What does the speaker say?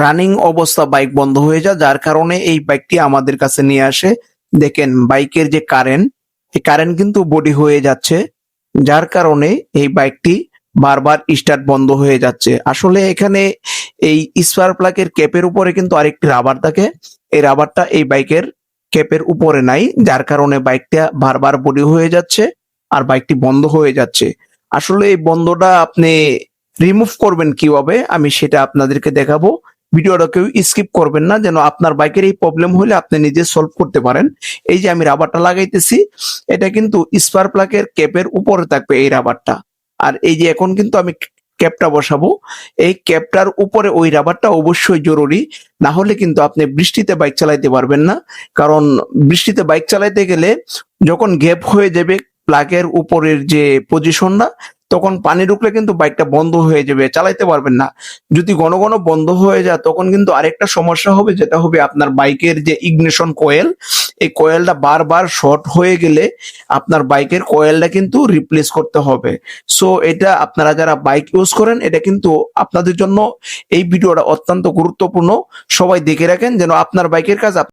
Running অবস্থা bike বন্ধ হয়ে যায়, যার কারণে এই বাইকটি আমাদের কাছে নিয়ে আসে। দেখেন বাইকের যে কারেন্ট, এই কারেন্ট কিন্তু বডি হয়ে যাচ্ছে, যার কারণে এই বাইকটি বারবার স্টার্ট বন্ধ হয়ে যাচ্ছে। আসলে এখানে এই স্পার্ক প্লাগের ক্যাপের উপরে কিন্তু আরেকটি রাবার থাকে, এই রাবারটা এই বাইকের ক্যাপের উপরে নাই, যার কারণে বাইকটা বারবার বডি হয়ে যাচ্ছে আর বাইকটি বন্ধ হয়ে যাচ্ছে। আসলে এই বন্ধটা আপনি রিমুভ করবেন কিভাবে আমি সেটা আপনাদেরকে দেখাবো। ভিডিওটা কেউ স্কিপ করবেন না, যেন আপনার বাইকের এই প্রবলেম হলে আপনি নিজে সলভ করতে পারেন। এই যে আমি রাবারটা লাগাইতেছি, এটা কিন্তু স্পার্ক প্লাগের ক্যাপের উপরে থাকবে এই রাবারটা। আর এই যে এখন কিন্তু আমি ক্যাপটা বসাবো, এই ক্যাপটার উপরে ওই রাবারটা অবশ্যই জরুরি, না হলে কিন্তু আপনি বৃষ্টিতে বাইক চালাইতে পারবেন না। কারণ বৃষ্টিতে বাইক চালাইতে গেলে যখন গ্যাপ হয়ে যাবে প্লাগের উপরের যে পজিশনটা, তখন পানি ঢুকলে কিন্তু বাইকটা বন্ধ হয়ে যাবে, চালাইতে পারবেন না। যদি ঘন ঘন বন্ধ হয়ে যায় তখন কিন্তু আরেকটা সমস্যা হবে, যেটা হবে আপনার বাইকের যে ইগনিশন কয়েল, এই কয়েলটা বারবার শর্ট হয়ে গেলে আপনার বাইকের কয়েলটা কিন্তু রিপ্লেস করতে হবে। সো এটা আপনারা যারা বাইক ইউজ করেন, এটা কিন্তু আপনাদের জন্য এই ভিডিওটা অত্যন্ত গুরুত্বপূর্ণ। সবাই দেখে রাখেন যেন আপনার বাইকের কাজ